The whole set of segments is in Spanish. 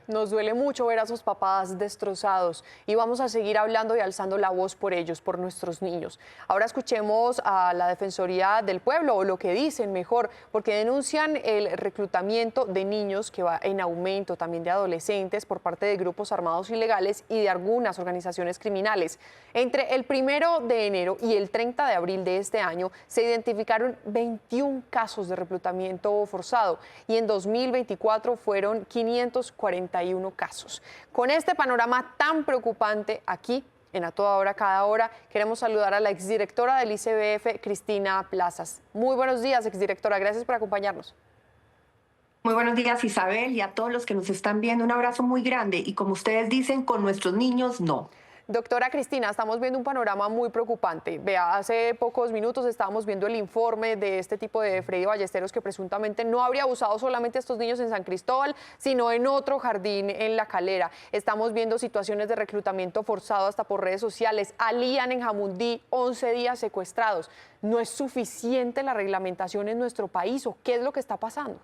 Nos duele mucho ver a sus papás destrozados y vamos a seguir hablando y alzando la voz por ellos, por nuestros niños. Ahora escuchemos a la Defensoría del Pueblo, o lo que dicen mejor, porque denuncian el reclutamiento de niños que va en aumento, también de adolescentes por parte de grupos armados ilegales y de algunas organizaciones criminales. Entre el 1 de enero y el 30 de abril de este año se identificaron 21 casos de reclutamiento forzado y en 2024 fueron 541 casos. Con este panorama tan preocupante aquí, en A Toda Hora, Cada Hora, queremos saludar a la exdirectora del ICBF, Cristina Plazas. Muy buenos días, exdirectora. Gracias por acompañarnos. Muy buenos días, Isabel, y a todos los que nos están viendo. Un abrazo muy grande. Y como ustedes dicen, con nuestros niños, no. Doctora Cristina, estamos viendo un panorama muy preocupante. Vea, hace pocos minutos estábamos viendo el informe de este tipo de Freddy Ballesteros que presuntamente no habría abusado solamente a estos niños en San Cristóbal, sino en otro jardín en La Calera. Estamos viendo situaciones de reclutamiento forzado hasta por redes sociales. Alían en Jamundí, 11 días secuestrados. ¿No es suficiente la reglamentación en nuestro país o qué es lo que está pasando?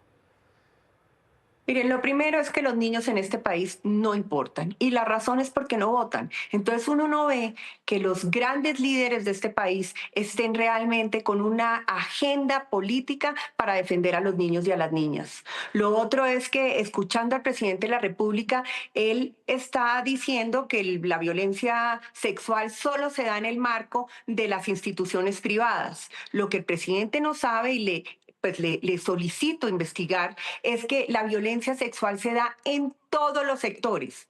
Miren, lo primero es que los niños en este país no importan y la razón es porque no votan. Entonces uno no ve que los grandes líderes de este país estén realmente con una agenda política para defender a los niños y a las niñas. Lo otro es que escuchando al presidente de la República, él está diciendo que la violencia sexual solo se da en el marco de las instituciones privadas. Lo que el presidente no sabe y le solicito investigar es que la violencia sexual se da en todos los sectores.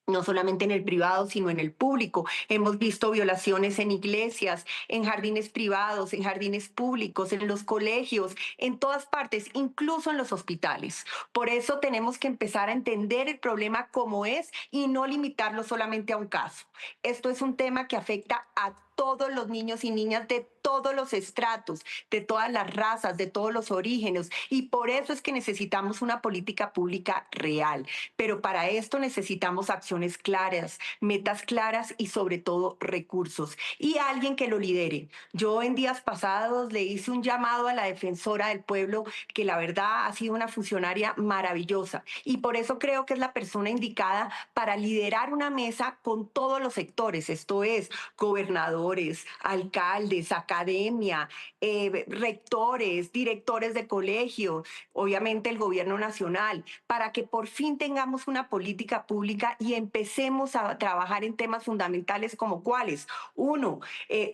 No solamente en el privado, sino en el público. Hemos visto violaciones en iglesias, en jardines privados, en jardines públicos, en los colegios, en todas partes, incluso en los hospitales. Por eso tenemos que empezar a entender el problema como es y no limitarlo solamente a un caso. Esto es un tema que afecta a todos los niños y niñas de todos los estratos, de todas las razas, de todos los orígenes. Y por eso es que necesitamos una política pública real. Pero para esto necesitamos acciones claras, metas claras y sobre todo recursos. Y alguien que lo lidere. Yo en días pasados le hice un llamado a la defensora del pueblo, que la verdad ha sido una funcionaria maravillosa. Y por eso creo que es la persona indicada para liderar una mesa con todos los sectores. Esto es, gobernadores, alcaldes, academia, rectores, directores de colegio, obviamente el gobierno nacional, para que por fin tengamos una política pública y empecemos a trabajar en temas fundamentales como cuáles. Uno,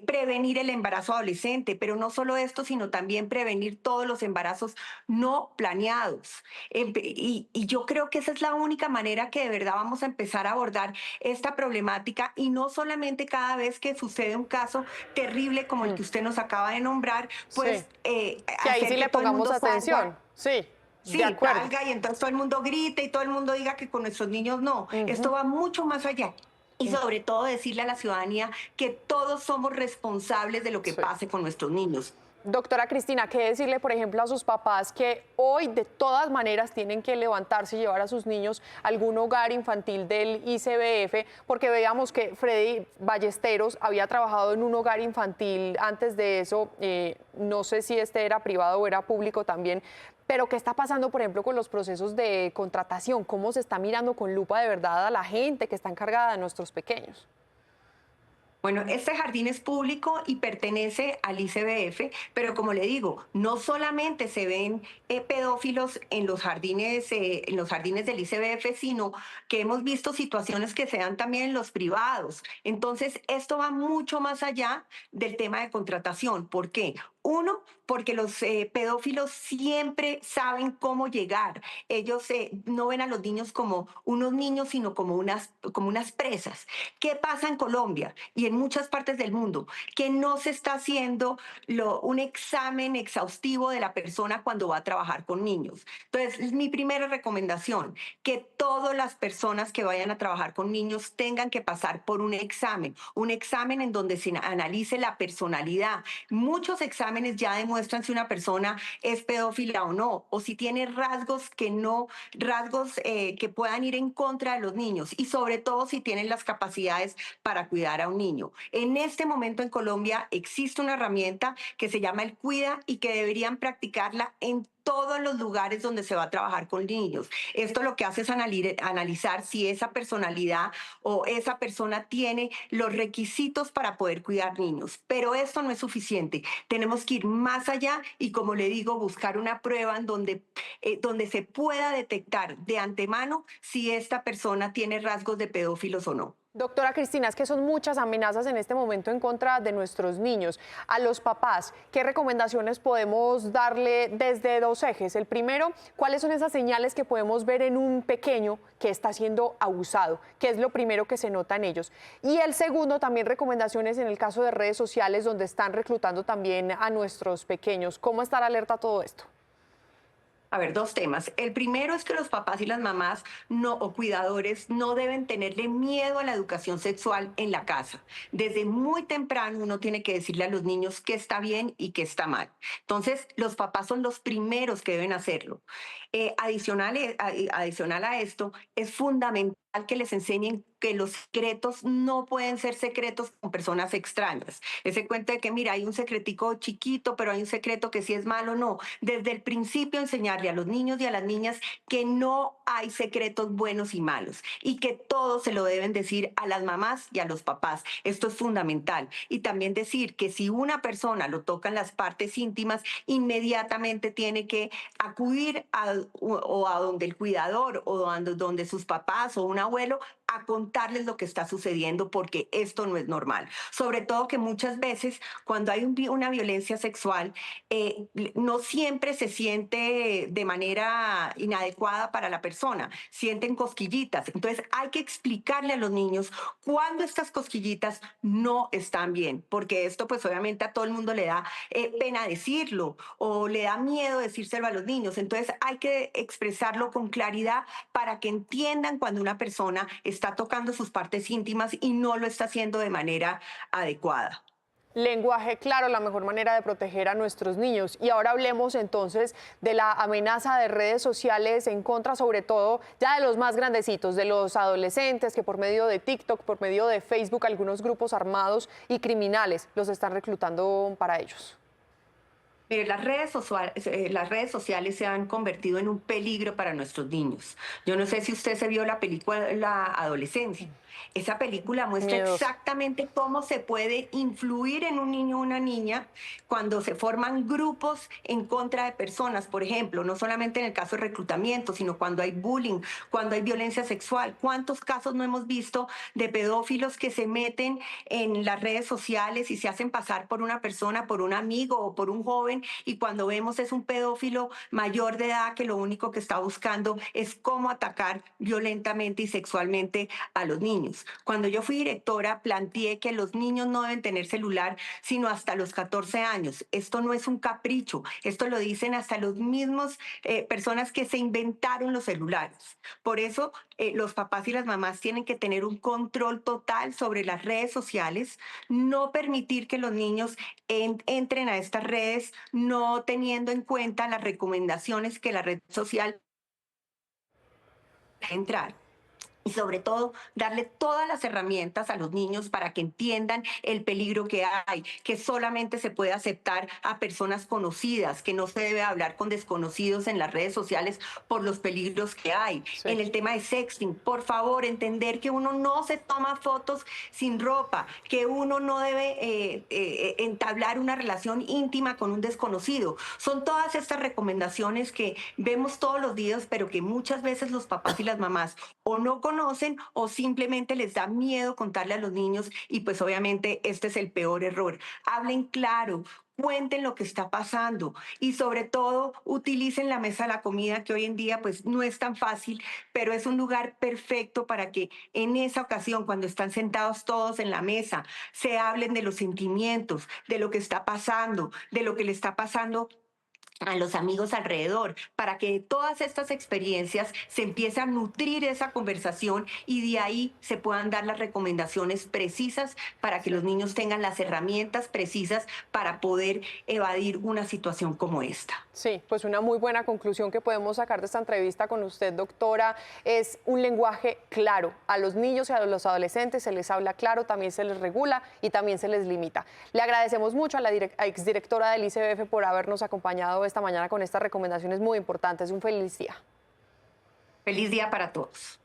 prevenir el embarazo adolescente, pero no solo esto, sino también prevenir todos los embarazos no planeados. Y yo creo que esa es la única manera que de verdad vamos a empezar a abordar esta problemática y no solamente cada vez que sucede un caso terrible como el Mm, que usted nos acaba de nombrar, sí, pues que ahí sí hacer que le todo el pongamos mundo atención. salga. Sí, de Sí, acuerdo. salga y entonces todo el mundo grite y todo el mundo diga que con nuestros niños no. Esto Ujú. va mucho más allá. Y sobre todo decirle a la ciudadanía que todos somos responsables de lo que Sí. pase con nuestros niños. Doctora Cristina, ¿qué decirle, por ejemplo, a sus papás que hoy de todas maneras tienen que levantarse y llevar a sus niños a algún hogar infantil del ICBF? Porque veíamos que Freddy Ballesteros había trabajado en un hogar infantil antes de eso, no sé si este era privado o era público también, pero ¿qué está pasando, por ejemplo, con los procesos de contratación? ¿Cómo se está mirando con lupa de verdad a la gente que está encargada de nuestros pequeños? Bueno, este jardín es público y pertenece al ICBF, pero como le digo, no solamente se ven pedófilos en los jardines del ICBF, sino que hemos visto situaciones que se dan también en los privados. Entonces, esto va mucho más allá del tema de contratación. ¿Por qué? Uno, porque los pedófilos siempre saben cómo llegar. Ellos no ven a los niños como unos niños, sino como unas presas. ¿Qué pasa en Colombia y en muchas partes del mundo? Que no se está haciendo un examen exhaustivo de la persona cuando va a trabajar con niños. Entonces, mi primera recomendación, que todas las personas que vayan a trabajar con niños tengan que pasar por un examen en donde se analice la personalidad. Muchos exámenes ya demuestran si una persona es pedófila o no, o si tiene rasgos que no, rasgos que puedan ir en contra de los niños y sobre todo si tienen las capacidades para cuidar a un niño. En este momento en Colombia existe una herramienta que se llama el Cuida y que deberían practicarla en todos los lugares donde se va a trabajar con niños. Esto lo que hace es analizar si esa personalidad o esa persona tiene los requisitos para poder cuidar niños. Pero esto no es suficiente. Tenemos que ir más allá y, como le digo, buscar una prueba en donde se pueda detectar de antemano si esta persona tiene rasgos de pedófilos o no. Doctora Cristina, es que son muchas amenazas en este momento en contra de nuestros niños. A los papás, ¿qué recomendaciones podemos darle desde dos ejes? El primero, ¿cuáles son esas señales que podemos ver en un pequeño que está siendo abusado? ¿Qué es lo primero que se nota en ellos? Y el segundo, también recomendaciones en el caso de redes sociales donde están reclutando también a nuestros pequeños. ¿Cómo estar alerta a todo esto? A ver, dos temas. El primero es que los papás y las mamás o cuidadores no deben tenerle miedo a la educación sexual en la casa. Desde muy temprano uno tiene que decirle a los niños qué está bien y qué está mal. Entonces, los papás son los primeros que deben hacerlo. Adicional a esto, es fundamental que les enseñen que los secretos no pueden ser secretos con personas extrañas. Ese cuento de que, mira, hay un secretico chiquito, pero hay un secreto que sí es malo, no. Desde el principio enseñarle a los niños y a las niñas que no hay secretos buenos y malos y que todo se lo deben decir a las mamás y a los papás. Esto es fundamental. Y también decir que si una persona lo toca en las partes íntimas, inmediatamente tiene que acudir a donde el cuidador o donde sus papás o un abuelo a contarles lo que está sucediendo, porque esto no es normal. Sobre todo que muchas veces cuando hay una violencia sexual, no siempre se siente de manera inadecuada para la persona, sienten cosquillitas. Entonces hay que explicarle a los niños cuándo estas cosquillitas no están bien, porque esto pues obviamente a todo el mundo le da pena decirlo o le da miedo decírselo a los niños. Entonces hay que expresarlo con claridad para que entiendan cuando una persona está tocando sus partes íntimas y no lo está haciendo de manera adecuada. Lenguaje claro, la mejor manera de proteger a nuestros niños. Y ahora hablemos entonces de la amenaza de redes sociales en contra, sobre todo, ya de los más grandecitos, de los adolescentes que por medio de TikTok, por medio de Facebook, algunos grupos armados y criminales los están reclutando para ellos. Mire, las redes sociales se han convertido en un peligro para nuestros niños. Yo no sé si usted se vio la película La Adolescencia. Esa película muestra Miedoso. exactamente cómo se puede influir en un niño o una niña cuando se forman grupos en contra de personas, por ejemplo, no solamente en el caso de reclutamiento, sino cuando hay bullying, cuando hay violencia sexual. ¿Cuántos casos no hemos visto de pedófilos que se meten en las redes sociales y se hacen pasar por una persona, por un amigo o por un joven, y cuando vemos es un pedófilo mayor de edad que lo único que está buscando es cómo atacar violentamente y sexualmente a los niños? Cuando yo fui directora, planteé que los niños no deben tener celular sino hasta los 14 años. Esto no es un capricho, esto lo dicen hasta los mismos personas que se inventaron los celulares. Por eso los papás y las mamás tienen que tener un control total sobre las redes sociales, no permitir que los niños entren a estas redes no teniendo en cuenta las recomendaciones que la red social entrar. Y sobre todo, darle todas las herramientas a los niños para que entiendan el peligro que hay, que solamente se puede aceptar a personas conocidas, que no se debe hablar con desconocidos en las redes sociales por los peligros que hay. Sí. En el tema de sexting, por favor, entender que uno no se toma fotos sin ropa, que uno no debe entablar una relación íntima con un desconocido. Son todas estas recomendaciones que vemos todos los días, pero que muchas veces los papás y las mamás o no conocen o simplemente les da miedo contarle a los niños, y pues obviamente este es el peor error. Hablen claro, cuenten lo que está pasando y sobre todo utilicen la mesa de la comida, que hoy en día pues no es tan fácil, pero es un lugar perfecto para que en esa ocasión, cuando están sentados todos en la mesa, se hablen de los sentimientos, de lo que está pasando, de lo que le está pasando a los amigos alrededor, para que de todas estas experiencias se empiece a nutrir esa conversación y de ahí se puedan dar las recomendaciones precisas para que los niños tengan las herramientas precisas para poder evadir una situación como esta. Sí, pues una muy buena conclusión que podemos sacar de esta entrevista con usted, doctora, es un lenguaje claro. A los niños y a los adolescentes se les habla claro, también se les regula y también se les limita. Le agradecemos mucho a la exdirectora del ICBF por habernos acompañado esta mañana con estas recomendaciones muy importantes. Un feliz día. Feliz día para todos.